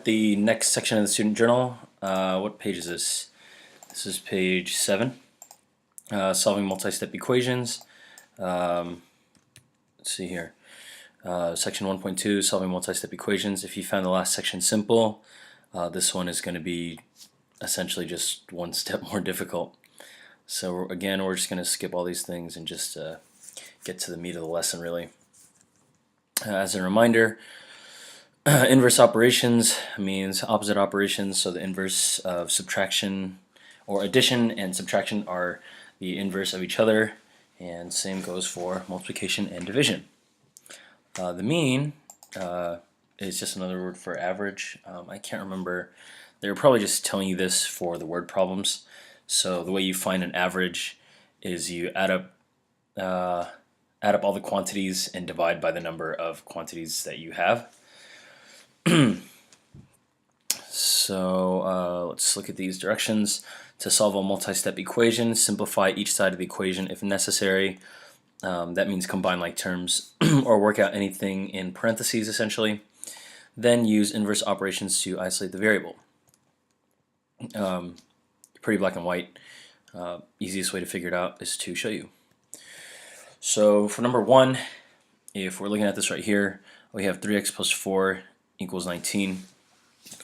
at the next section of the student journal. What page is this? This is page 7. Solving multi-step equations. Let's see here. Section 1.2, solving multi-step equations. If you found the last section simple, this one is going to be essentially just one step more difficult. So again, we're just going to skip all these things and just get to the meat of the lesson, really. As a reminder, inverse operations means opposite operations, so the inverse of subtraction or addition and subtraction are the inverse of each other, and same goes for multiplication and division. The mean is just another word for average. I can't remember. They were probably just telling you this for the word problems. So the way you find an average is you add up all the quantities and divide by the number of quantities that you have. So let's look at these directions. To solve a multi-step equation, simplify each side of the equation if necessary. That means combine like terms or work out anything in parentheses essentially. Then use inverse operations to isolate the variable. Pretty black and white. Easiest way to figure it out is to show you. So for number 1, if we're looking at this right here, we have 3x plus 4 equals 19.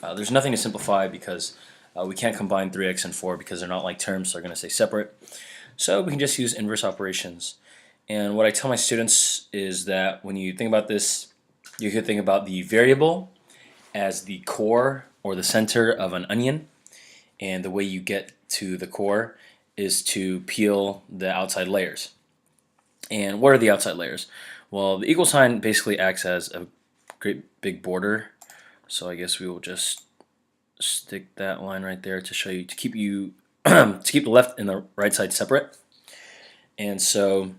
There's nothing to simplify because we can't combine 3x and 4 because they're not like terms, so they're going to stay separate. So we can just use inverse operations. And what I tell my students is that when you think about this, you could think about the variable as the core or the center of an onion, and the way you get to the core is to peel the outside layers. And what are the outside layers? Well, the equal sign basically acts as a great big border, so I guess we will just stick that line right there to show you, to keep you to keep the left and the right side separate. And so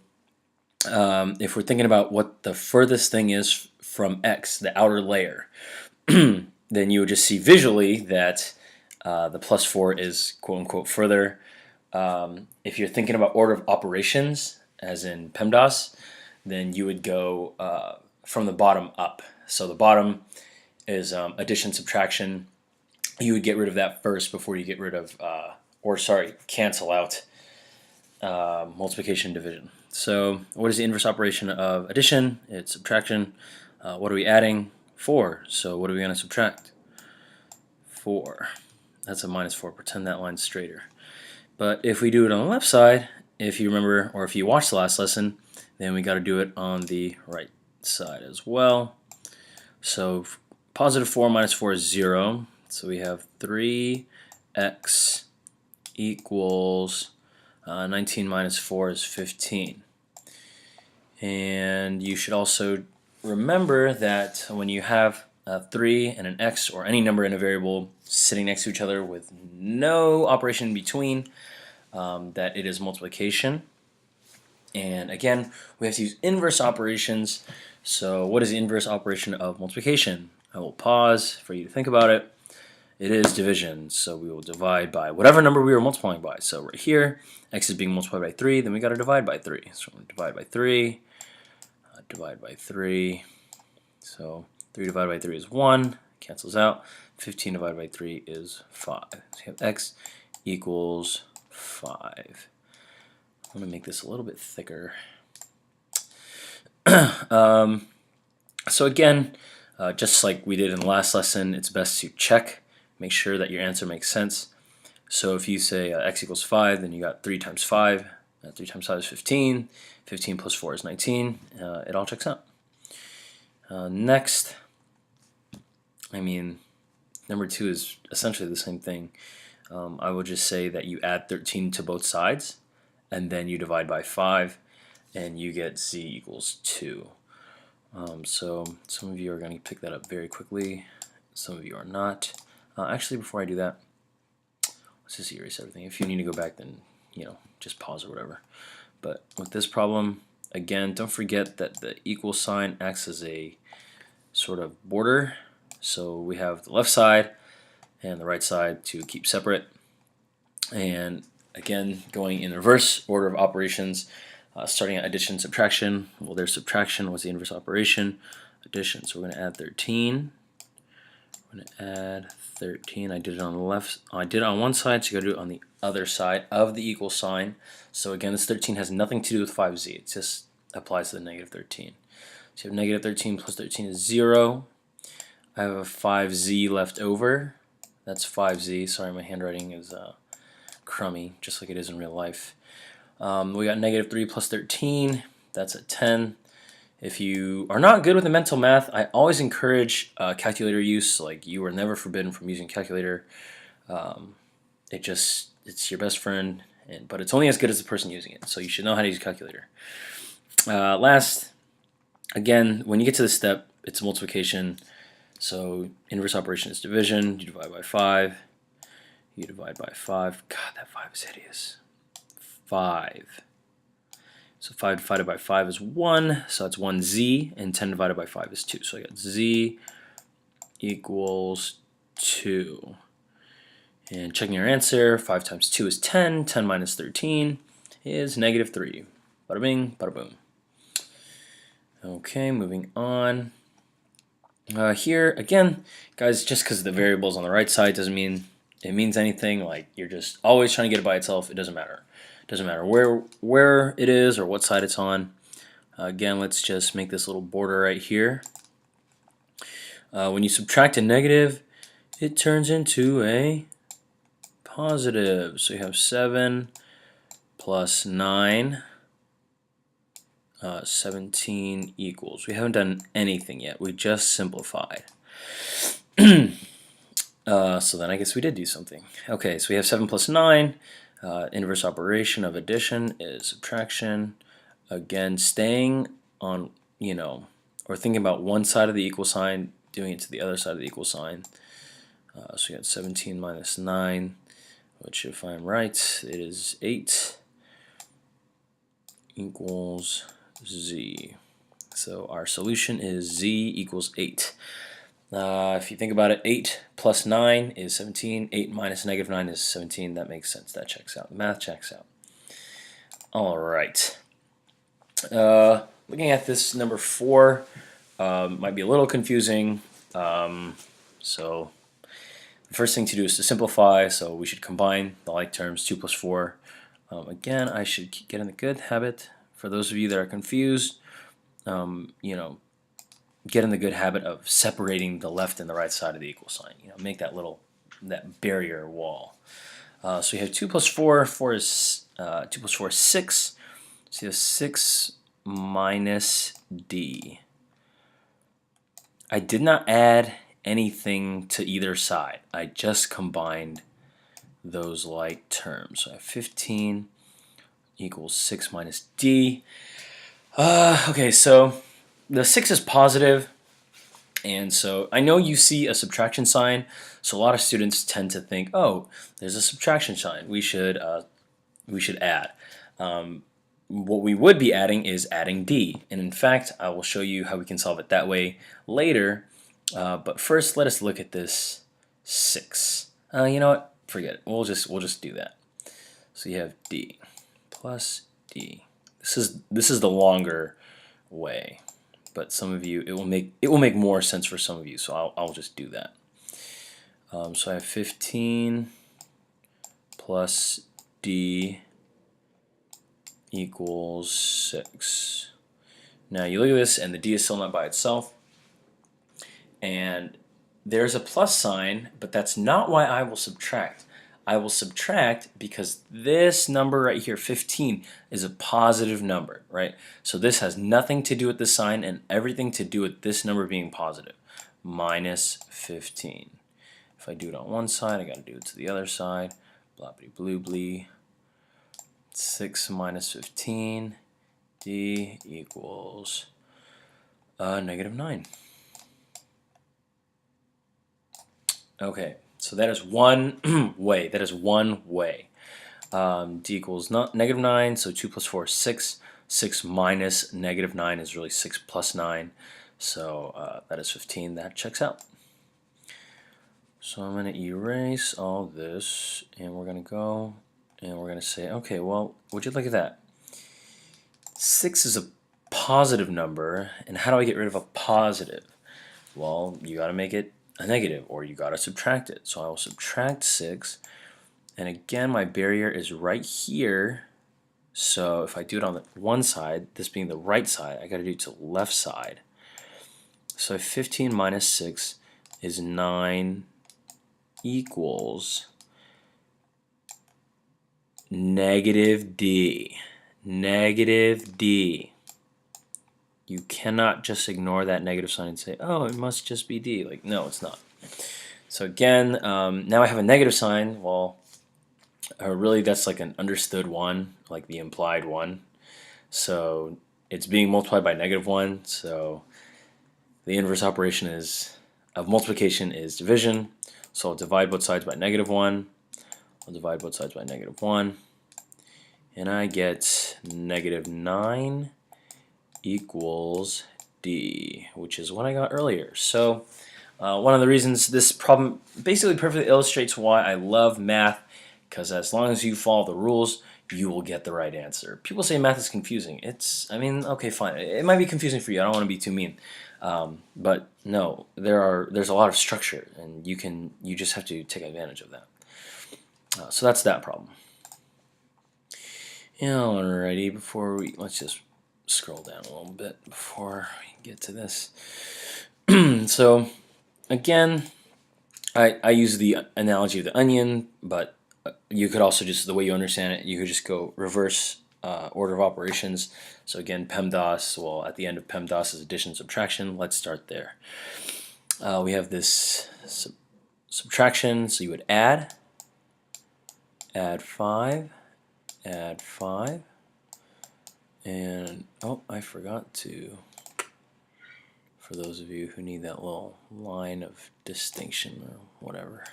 if we're thinking about what the furthest thing is from x, the outer layer, then you would just see visually that the plus 4 is quote-unquote further. If you're thinking about order of operations, as in PEMDAS, then you would go from the bottom up. So the bottom is addition, subtraction. You would get rid of that first before you get rid of, cancel out multiplication and division. So what is the inverse operation of addition? It's subtraction. What are we adding? 4. So what are we going to subtract? 4. That's a minus 4. Pretend that line's straighter. But if we do it on the left side, if you remember, or if you watched the last lesson, then we got to do it on the right side as well. So positive 4 minus 4 is 0. So we have 3x equals 19 minus 4 is 15. And you should also remember that when you have a 3 and an x or any number in a variable sitting next to each other with no operation in between, that it is multiplication. And again, we have to use inverse operations. So what is the inverse operation of multiplication? I will pause for you to think about it. It is division, so we will divide by whatever number we were multiplying by. So right here, x is being multiplied by 3, then we got to divide by 3. So we're going to divide by 3, divide by 3. So 3 divided by 3 is 1, cancels out. 15 divided by 3 is 5. So you have x equals 5. I'm going to make this a little bit thicker. So again, just like we did in the last lesson, it's best to check. Make sure that your answer makes sense. So if you say x equals 5, then you got 3 times 5. 3 times 5 is 15. 15 plus 4 is 19. It all checks out. Next, number 2 is essentially the same thing. I will just say that you add 13 to both sides, and then you divide by 5, and you get z equals 2. So some of you are going to pick that up very quickly. Some of you are not. Actually, before I do that, let's just erase everything. If you need to go back, then just pause or whatever. But with this problem, again, don't forget that the equal sign acts as a sort of border. So we have the left side and the right side to keep separate. And again, going in reverse order of operations, starting at addition, subtraction. Well, there's subtraction. What's the inverse operation? Addition. So we're going to add 13 I'm going to add 13. I did it on the left. I did it on one side, so you got to do it on the other side of the equal sign. So again, this 13 has nothing to do with 5z. It just applies to the negative 13. So you have negative 13 plus 13 is 0. I have a 5z left over. That's 5z. Sorry, my handwriting is crummy, just like it is in real life. We got negative 3 plus 13. That's a 10. If you are not good with the mental math, I always encourage calculator use. Like, you are never forbidden from using calculator. It's your best friend, but it's only as good as the person using it. So you should know how to use a calculator. Last, again, when you get to this step, it's multiplication. So inverse operation is division. You divide by 5. You divide by 5. God, that 5 is hideous. 5. So 5 divided by 5 is 1, so that's 1z, and 10 divided by 5 is 2. So I got z equals 2. And checking your answer, 5 times 2 is 10. 10 minus 13 is negative 3. Bada bing, bada boom. Okay, moving on. Here, again, guys, just because the variable's on the right side doesn't mean it means anything. Like, you're just always trying to get it by itself. It doesn't matter. It doesn't matter where it is or what side it's on. Again, let's just make this little border right here. When you subtract a negative, it turns into a positive. So you have 7 plus 9. 17 equals. We haven't done anything yet. We just simplified. So then I guess we did do something. Okay, so we have 7 plus 9. Inverse operation of addition is subtraction. Again, staying on, or thinking about one side of the equal sign, doing it to the other side of the equal sign. So we got 17 minus 9, which, if I'm right, it is 8 equals z. So our solution is z equals 8. If you think about it, 8 plus 9 is 17. 8 minus negative 9 is 17. That makes sense. That checks out. The math checks out. All right. Looking at this number 4 might be a little confusing. So the first thing to do is to simplify. So we should combine the like terms, 2 plus 4. Again, I should get in the good habit. For those of you that are confused, get in the good habit of separating the left and the right side of the equal sign. Make that barrier wall. So you have 2 plus 4. 4 is 2 plus 4 is 6. So you have 6 minus d. I did not add anything to either side. I just combined those like terms. So I have 15 equals 6 minus d. Okay, so the 6 is positive, and so I know you see a subtraction sign, so a lot of students tend to think, oh, there's a subtraction sign, we should add. What we would be adding is adding d, and in fact I will show you how we can solve it that way later, but first let us look at this 6. You know what, forget it, we'll just do that. So you have d plus d. This is the longer way, but some of you, it will make more sense for some of you, so I'll just do that. So I have 15 plus d equals 6. Now you look at this, and the d is still not by itself, and there's a plus sign, but that's not why I will subtract. I will subtract because this number right here, 15, is a positive number, right? So this has nothing to do with the sign and everything to do with this number being positive, minus 15. If I do it on one side, I got to do it to the other side. Bloppity blue blee. 6 minus 15, d equals negative 9. Okay. So that is one way. That is one way. D equals negative 9, so 2 plus 4 is 6. 6 minus negative 9 is really 6 plus 9. So that is 15. That checks out. So I'm going to erase all this, and we're going to go, and we're going to say, okay, well, would you look at that? 6 is a positive number, and how do I get rid of a positive? Well, you got to make it a negative, or you gotta subtract it. So I will subtract 6, and again my barrier is right here. So if I do it on the one side, this being the right side, I gotta do it to the left side. So 15 minus 6 is 9 equals negative d. Negative d. You cannot just ignore that negative sign and say, oh, it must just be d. Like, no, it's not. So again, now I have a negative sign. Well, really that's like an understood 1, like the implied 1. So it's being multiplied by -1. So the inverse operation of multiplication is division. So I'll divide both sides by -1. I'll divide both sides by -1. And I get -9 equals d, which is what I got earlier. So one of the reasons this problem basically perfectly illustrates why I love math, because as long as you follow the rules, you will get the right answer. People say math is confusing. I mean, okay, fine. It might be confusing for you. I don't want to be too mean. But no, there's a lot of structure, and you just have to take advantage of that. So that's that problem. Alrighty, let's just scroll down a little bit before we get to this. So again, I use the analogy of the onion, but you could also just, the way you understand it, you could just go reverse order of operations. So again, PEMDAS, well, at the end of PEMDAS is addition, subtraction. Let's start there. We have this subtraction, so you would add 5, add 5, and oh, I forgot to, for those of you who need that little line of distinction or whatever.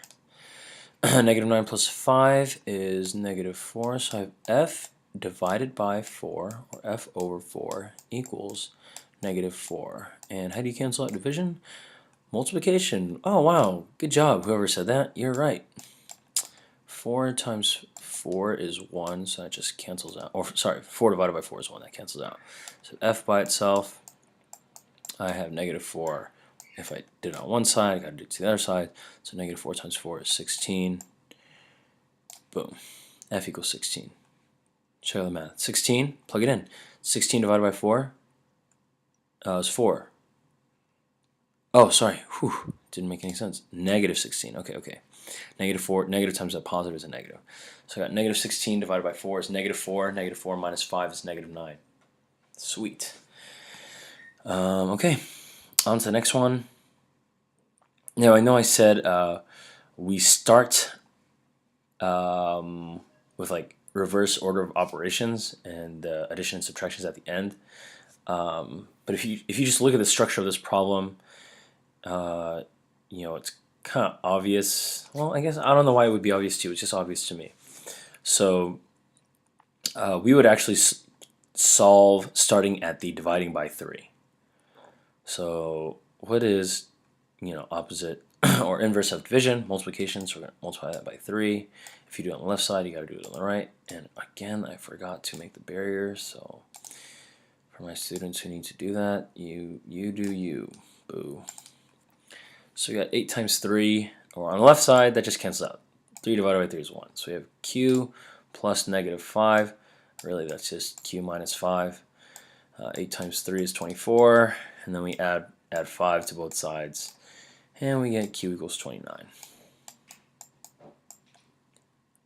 -9 plus 5 is -4, so I have f divided by 4, or f over 4, equals -4. And how do you cancel out division? Multiplication. Oh wow, good job, whoever said that. You're right. 4 times 4 is 1, so that just cancels out. Or sorry, 4 divided by 4 is 1, that cancels out. So f by itself, I have -4. If I did it on one side, I got to do it to the other side. So -4 times 4 is 16. Boom. F equals 16. Show the math. 16, plug it in. 16 divided by 4 is 4. Oh, sorry. Whew. Didn't make any sense. -16. Okay. -4, negative times a positive is a negative. So I got -16 divided by 4 is -4. -4 minus 5 is -9. Sweet. Okay, on to the next one. Now, I know I said we start with like reverse order of operations and addition and subtractions at the end. But if you just look at the structure of this problem, it's kind of obvious. Well, I guess I don't know why it would be obvious to you. It's just obvious to me. So we would actually solve starting at the dividing by 3. So what is opposite or inverse of division? Multiplication. So we're going to multiply that by 3. If you do it on the left side, you got to do it on the right. And again, I forgot to make the barrier. So for my students who need to do that, you do you. Boo. So we got 8 times 3, or on the left side, that just cancels out. 3 divided by 3 is 1. So we have q plus -5. Really, that's just q minus 5. 8 times 3 is 24, and then we add 5 to both sides, and we get q equals 29.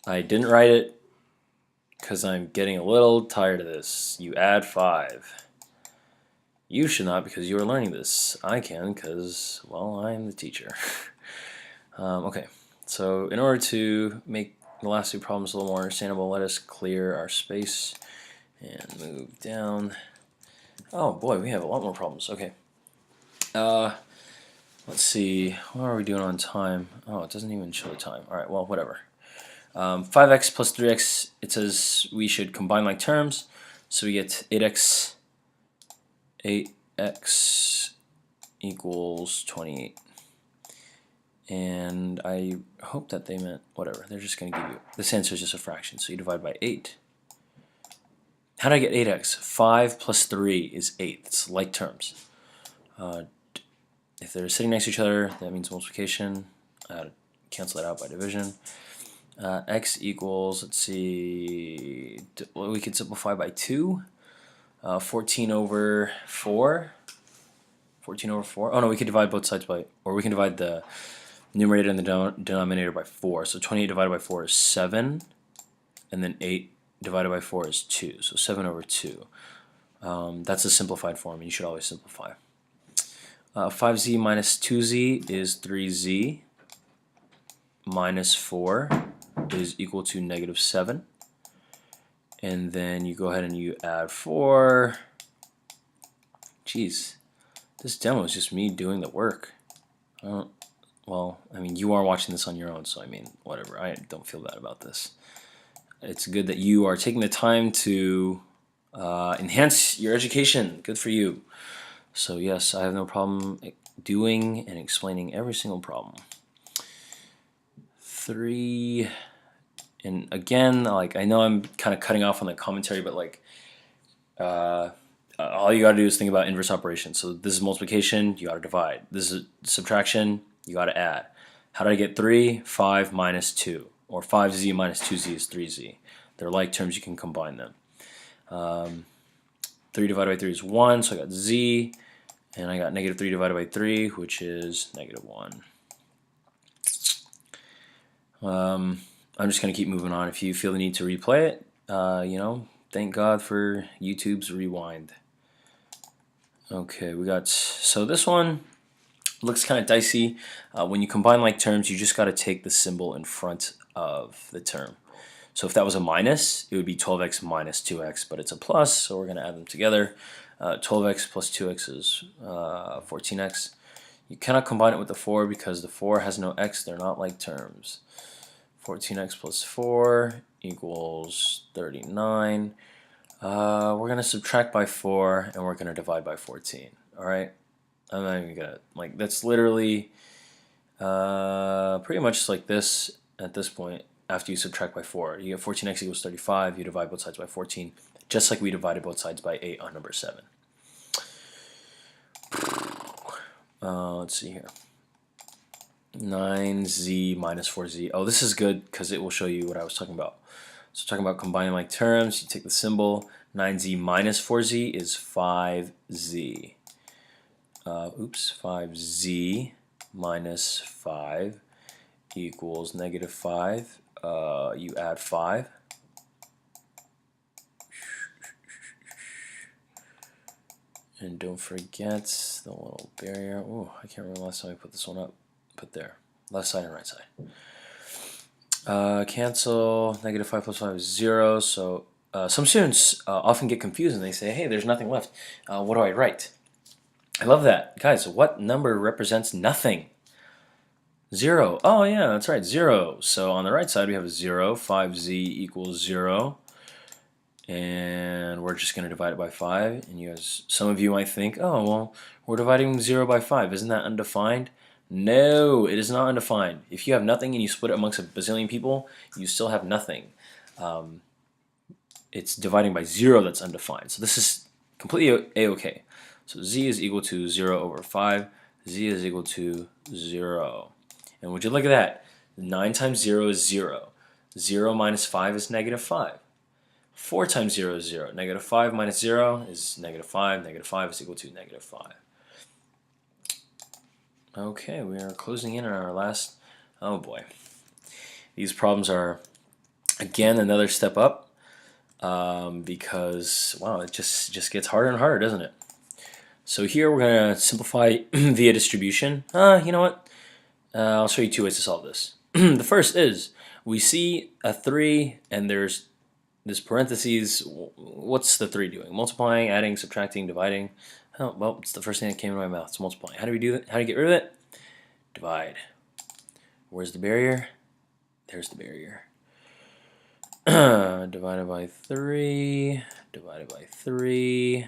I didn't write it because I'm getting a little tired of this. You add 5. You should not, because you are learning this. I can because, well, I'm the teacher. Okay, so in order to make the last 2 problems a little more understandable, let us clear our space and move down. Oh boy, we have a lot more problems. Okay. Let's see. What are we doing on time? Oh, it doesn't even show the time. All right, well, whatever. 5x plus 3x, it says we should combine like terms. So we get 8x equals 28. And I hope that they meant whatever. They're just going to give you, this answer is just a fraction. So you divide by 8. How did I get 8x? 5 plus 3 is 8. It's like terms. if they're sitting next to each other, that means multiplication. Cancel that out by division. X equals, let's see, well, we could simplify by 2. 14 over 4. 14 over 4. Oh no, we could divide both sides by, or we can divide the numerator and the denominator by 4. So 28 divided by 4 is 7. And then 8 divided by 4 is 2. So 7 over 2. That's a simplified form, and you should always simplify. 5z minus 2z is 3z. Minus 4 is equal to negative 7. And then you go ahead and you add 4. Jeez, this demo is just me doing the work. Well, I mean, you are watching this on your own, so I mean, whatever. I don't feel bad about this. It's good that you are taking the time to enhance your education. Good for you. So yes, I have no problem doing and explaining every single problem. 3, and again, like, I know I'm kind of cutting off on the commentary, but like all you gotta do is think about inverse operations. So this is multiplication, you gotta divide. This is subtraction, you gotta add. How did I get 3? 5 minus 2, or 5z minus 2z is 3z. They're like terms, you can combine them. 3 divided by 3 is 1, so I got z, and I got negative 3 divided by 3, which is negative 1. I'm just going to keep moving on. If you feel the need to replay it, you know, thank God for YouTube's rewind. Okay, we got, so this one looks kind of dicey. When you combine like terms, you just got to take the symbol in front of the term. So if that was a minus, it would be 12x minus 2x, but it's a plus, so we're going to add them together. 12x plus 2x is 14x. You cannot combine it with the 4 because the 4 has no x, they're not like terms. 14x plus 4 equals 39. We're going to subtract by 4 and we're going to divide by 14. Alright? I'm not even going to, like, that's literally pretty much like this at this point after you subtract by 4. You get 14x equals 35, you divide both sides by 14, just like we divided both sides by 8 on number 7. Let's see here. 9z minus 4z. Oh, this is good because it will show you what I was talking about. So talking about combining like terms, you take the symbol. 9z minus 4z is 5z. 5z minus 5 equals negative 5. You add 5. And don't forget the little barrier. Oh, I can't remember last time I put this one up. Put there. Left side and right side. Cancel. Negative 5 plus 5 is 0. So some students often get confused and they say, hey, there's nothing left. What do I write? I love that. Guys, what number represents nothing? 0. Oh, yeah, that's right, 0. So on the right side we have a 0. 5z equals 0. And we're just going to divide it by 5. And you guys, some of you might think, oh, well, we're dividing 0 by 5. Isn't that undefined? No, it is not undefined. If you have nothing and you split it amongst a bazillion people, you still have nothing. It's dividing by 0 that's undefined. So this is completely a-okay. So z is equal to 0 over 5. Z is equal to 0. And would you look at that? 9 times 0 is 0. 0 minus 5 is negative 5. 4 times 0 is 0. Negative 5 minus 0 is negative 5. Negative 5 is equal to negative 5. Okay, we are closing in on our last, oh boy. These problems are, again, another step up because, wow, it just gets harder and harder, doesn't it? So here we're going to simplify via distribution. You know what? I'll show you 2 ways to solve this. The first is, we see a 3 and there's this parentheses. What's the 3 doing? Multiplying, adding, subtracting, dividing. Oh, well, it's the first thing that came into my mouth. It's multiplying. How do we do that? How do you get rid of it? Divide. Where's the barrier? There's the barrier. Divided by 3. Divided by 3.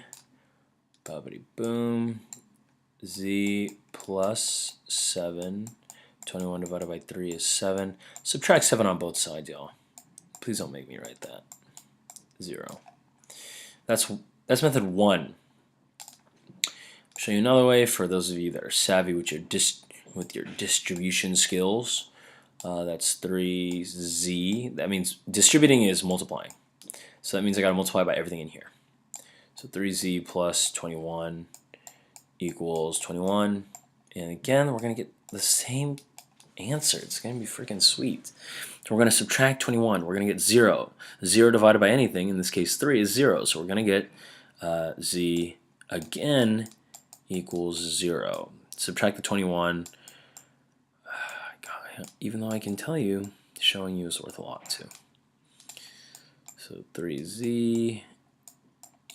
Bobbity boom. Z plus 7. 21 divided by 3 is 7. Subtract 7 on both sides, y'all. Please don't make me write that. 0. That's method 1. show you another way for those of you that are savvy with your distribution skills. That's 3z. That means distributing is multiplying. So that means I got to multiply by everything in here. So 3z plus 21 equals 21. And again, we're going to get the same answer. It's going to be freaking sweet. So we're going to subtract 21. We're going to get 0. 0 divided by anything, in this case 3, is 0. So we're going to get z again equals 0. Subtract the 21. God, even though I can tell you, showing you is worth a lot too. So 3z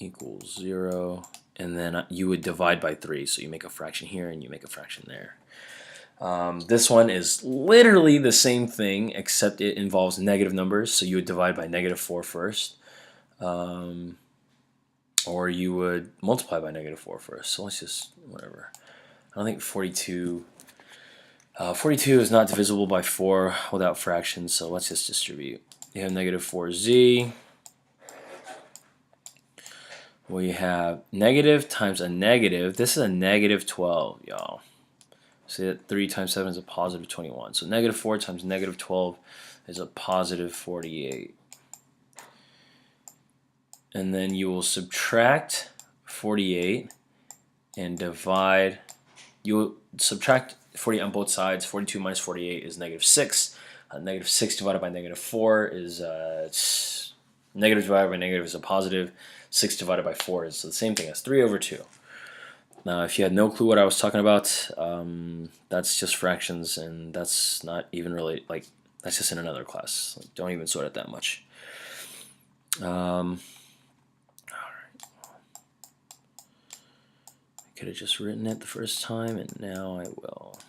equals 0. And then you would divide by 3. So you make a fraction here and you make a fraction there. This one is literally the same thing, except it involves negative numbers. So you would divide by -4 first. Or you would multiply by -4 first. So let's just, whatever. I don't think 42 is not divisible by 4 without fractions, so let's just distribute. You have -4z. We have negative times a negative. This is a -12, y'all. See that 3 times 7 is a positive 21. So -4 times -12 is a positive 48. And then you will subtract 48 and divide. You will subtract 48 on both sides. 42 minus 48 is -6. -6 divided by -4 is negative divided by negative is a positive. 6 divided by 4 is the same thing as 3/2. Now, if you had no clue what I was talking about, that's just fractions, and that's not even really, like, that's just in another class. Like, don't even sweat it that much. Alright. I could have just written it the first time, and now I will.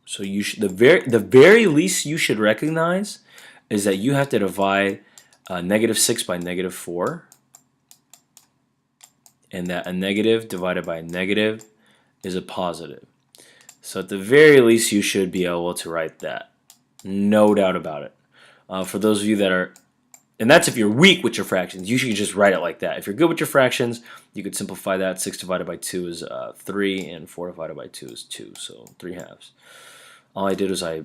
So you should, the very least you should recognize is that you have to divide -6 by -4, and that a negative divided by a negative is a positive. So at the very least you should be able to write that. No doubt about it. For those of you that are, and that's if you're weak with your fractions, you should just write it like that. If you're good with your fractions, you could simplify that. 6 divided by 2 is 3, and 4 divided by 2 is 2, so 3/2. All I did was I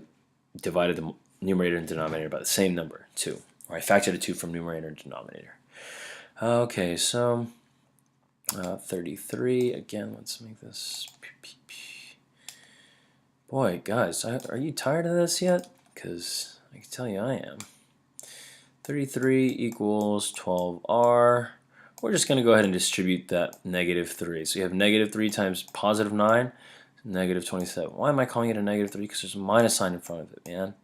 divided the numerator and denominator by the same number, 2. Or I factored a 2 from numerator and denominator. Okay, so 33. Again, let's make this. Boy, guys, are you tired of this yet? Because I can tell you I am. 33 equals 12r. We're just going to go ahead and distribute that -3. So you have -3 times +9. -27. Why am I calling it a -3? Because there's a minus sign in front of it, man.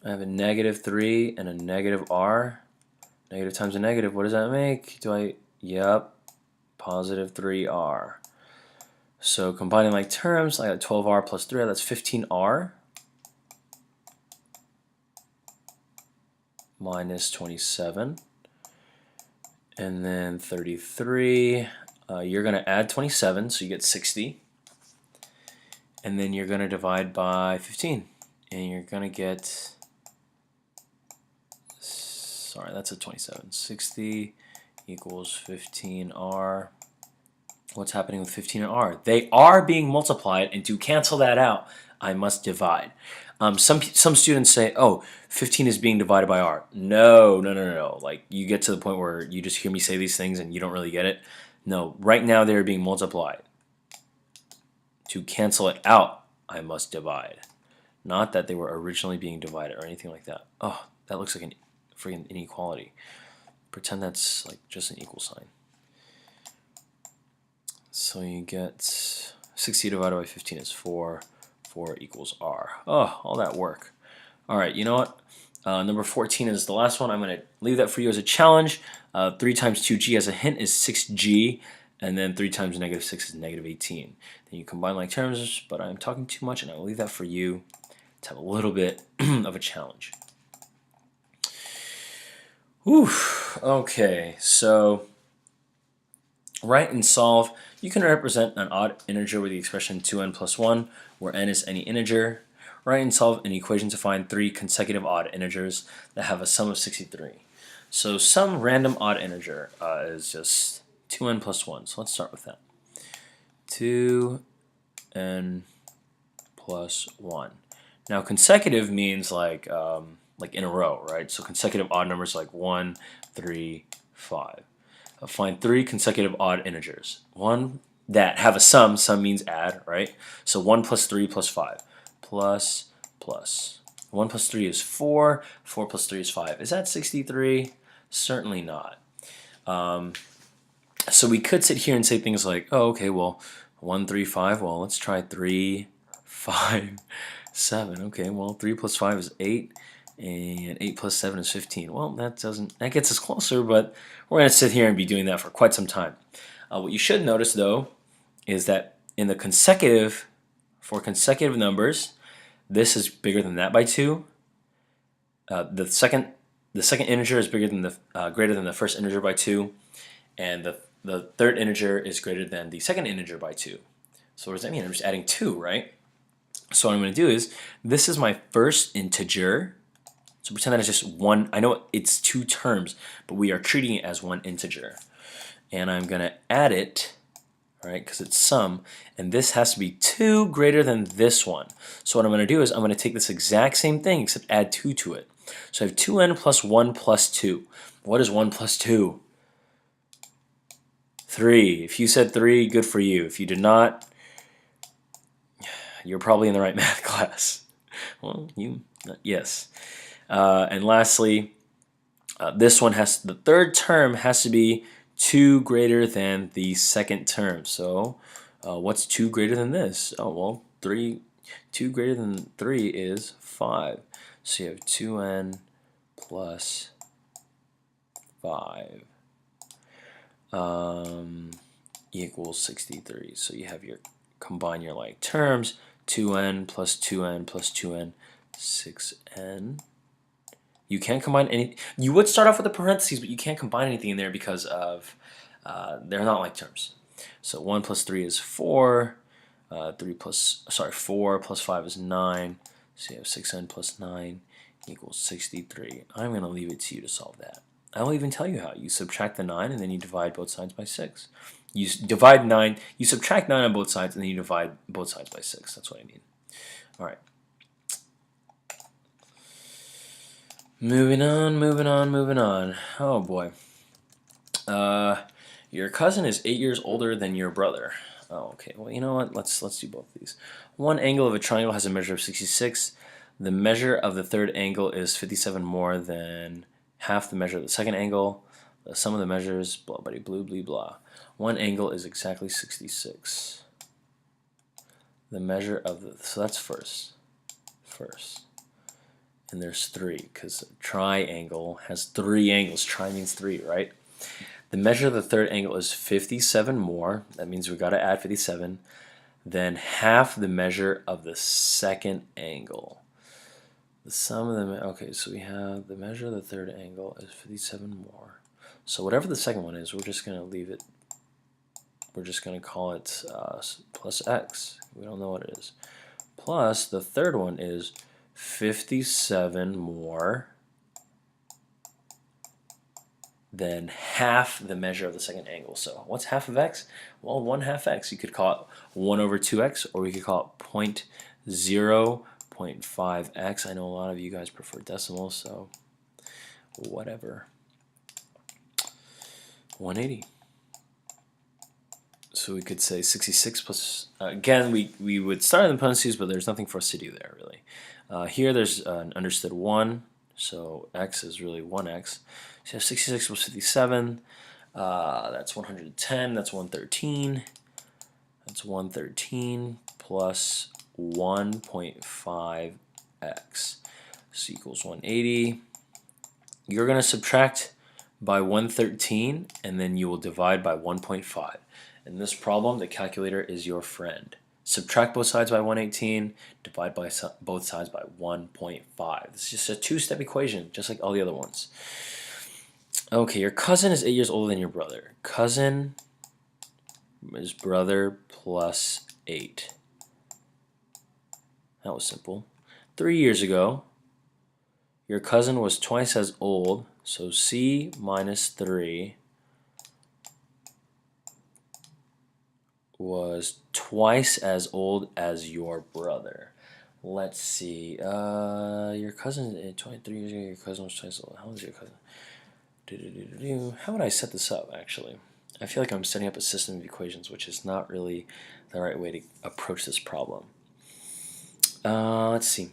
I have a -3 and a -r. Negative times a negative, what does that make? Yep, positive 3r. So combining like terms, I got 12r plus 3, that's 15r. Minus 27. And then 33, you're going to add 27, so you get 60. And then you're going to divide by 15, and you're going to get, sorry, that's a 27. 60 equals 15r. What's happening with 15 and r? They are being multiplied, and to cancel that out, I must divide. Some students say, oh, 15 is being divided by r. No. Like, you get to the point where you just hear me say these things and you don't really get it. No, right now they're being multiplied. To cancel it out, I must divide. Not that they were originally being divided or anything like that. Oh, that looks like a freaking inequality. Pretend that's like just an equal sign. So you get 60 divided by 15 is 4. 4 equals r. Oh, all that work. All right, you know what? Number 14 is the last one. I'm going to leave that for you as a challenge. 3 times 2g as a hint is 6g. And then 3 times -6 is -18. Then you combine like terms, but I'm talking too much, and I will leave that for you to have a little bit of a challenge. Whew. Okay, so write and solve. You can represent an odd integer with the expression 2n plus 1, where n is any integer. Write and solve an equation to find 3 consecutive odd integers that have a sum of 63. So some random odd integer is just 2n plus 1. So let's start with that. 2n plus 1. Now consecutive means like in a row, right? So consecutive odd numbers like 1, 3, 5. Find 3 consecutive odd integers. One that have a sum. Sum means add, right? So 1 plus 3 plus 5. Plus. 1 plus 3 is 4. 4 plus 3 is 5. Is that 63? Certainly not. So we could sit here and say things like, oh, okay, well, 1, 3, 5. Well, let's try 3, 5, 7. Okay, well, 3 plus 5 is 8. And 8 plus 7 is 15. Well, that gets us closer, but we're going to sit here and be doing that for quite some time. What you should notice, though, is that in the for consecutive numbers, this is bigger than that by 2. The second integer is bigger than greater than the first integer by 2, and the third integer is greater than the second integer by 2. So what does that mean? I'm just adding 2, right? So what I'm going to do is, this is my first integer. So pretend that it's just one. I know it's 2 terms, but we are treating it as one integer. And I'm going to add it, right, because it's sum, and this has to be 2 greater than this one. So what I'm going to do is I'm going to take this exact same thing except add 2 to it. So I have 2n plus 1 plus 2. What is 1 plus 2? 3. If you said 3, good for you. If you did not, you're probably in the right math class. Well, yes. And lastly, the third term has to be 2 greater than the second term. So what's 2 greater than this? Oh, well, 2 greater than 3 is 5. So you have 2n plus 5 equals 63. So you have combine your like terms, 2n plus 2n plus 2n, 6n. You can't combine any. You would start off with the parentheses, but you can't combine anything in there because of they're not like terms. So 1 plus 3 is 4. 4 plus 5 is 9. So you have 6n plus 9 equals 63. I'm going to leave it to you to solve that. I will even tell you how. You subtract the 9 and then you divide both sides by 6. You divide 9. You subtract 9 on both sides and then you divide both sides by 6. That's what I mean. All right. Moving on. Oh boy. Your cousin is 8 years older than your brother. Oh, okay. Well, you know what? Let's do both of these. One angle of a triangle has a measure of 66. The measure of the third angle is 57 more than half the measure of the second angle. The sum of the measures, blah, blah, blah, blah, blah. One angle is exactly 66. The measure of so that's first. And there's 3, because a triangle has 3 angles. Tri means 3, right? The measure of the third angle is 57 more. That means we've got to add 57. Then half the measure of the second angle. The sum of them. Okay, so we have the measure of the third angle is 57 more. So whatever the second one is, we're just going to leave it. We're just going to call it plus x. We don't know what it is. Plus the third one is 57 more than half the measure of the second angle. So what's half of x? Well, 1/2 x. You could call it 1 over 2x, or we could call it 0.5x. I know a lot of you guys prefer decimals, so whatever. 180. So we could say 66 plus, again, we would start in the parentheses, but there's nothing for us to do there, really. Here there's an understood 1, so x is really 1x. So you have 66 plus 57, that's 110, that's 113. That's 113 plus 1.5x. So equals 180. You're going to subtract by 113, and then you will divide by 1.5. In this problem, the calculator is your friend. Subtract both sides by 118, divide by both sides by 1.5. This is just a 2-step equation, just like all the other ones. Okay, your cousin is 8 years older than your brother. Cousin is brother plus 8. That was simple. 3 years ago, your cousin was twice as old, so C minus 3 was twice as old as your brother. Let's see. Your cousin, 23 years ago, your cousin was twice as old. How old is your cousin? How would I set this up, actually? I feel like I'm setting up a system of equations, which is not really the right way to approach this problem. Let's see.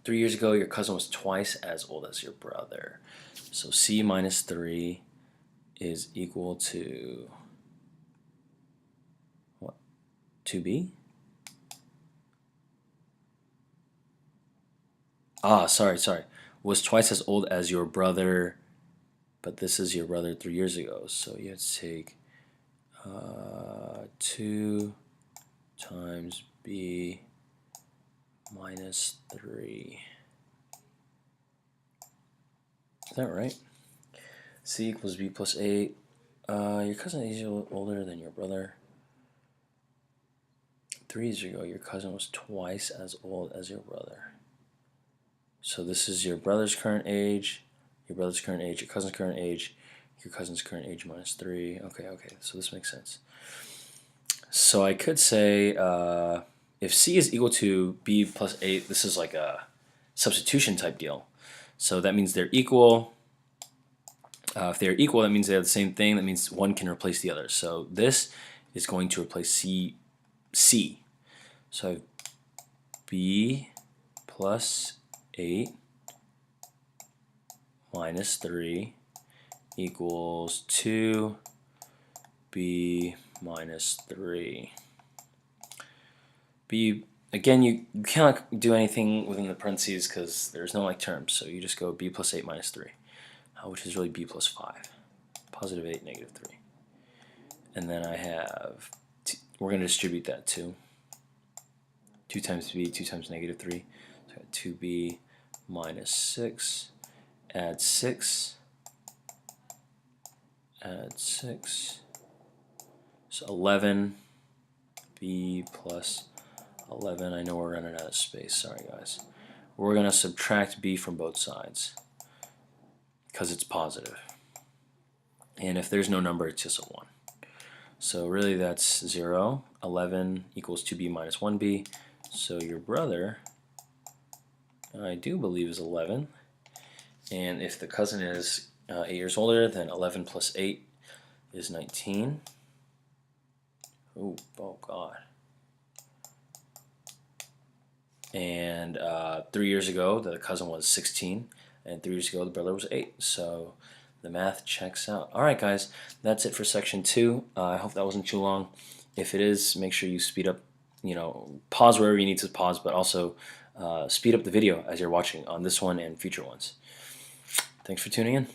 3 years ago, your cousin was twice as old as your brother. So C minus 3 is equal to what? 2B? Sorry. Was twice as old as your brother, but this is your brother 3 years ago. So you have to take 2 times B minus 3. Is that right? C equals B plus 8. Your cousin is older than your brother. 3 years ago, your cousin was twice as old as your brother. So this is your brother's current age, your brother's current age, your cousin's current age, your cousin's current age minus 3. Okay, so this makes sense. So I could say if C is equal to B plus 8, this is like a substitution type deal. So that means they're equal. If they're equal, that means they have the same thing. That means one can replace the other. So this is going to replace C. So I have B plus 8 minus 3 equals 2B minus 3. B, again, you cannot do anything within the parentheses because there's no like terms, so you just go B plus 8 minus 3, which is really B plus 5. Positive 8, negative 3. And then I have, we're going to distribute that too. 2 times B, 2 times negative 3. So I got 2B minus 6, add 6, so 11, B plus 11. I know we're running out of space, sorry guys. We're going to subtract B from both sides because it's positive. And if there's no number, it's just a 1. So really that's 0. 11 equals 2B minus 1B. So your brother, I do believe, is 11. And if the cousin is 8 years older, then 11 plus 8 is 19. Oh God. And 3 years ago, the cousin was 16. And 3 years ago, the brother was 8. So the math checks out. All right, guys, that's it for section 2. I hope that wasn't too long. If it is, make sure you speed up, pause wherever you need to pause, but also speed up the video as you're watching on this one and future ones. Thanks for tuning in.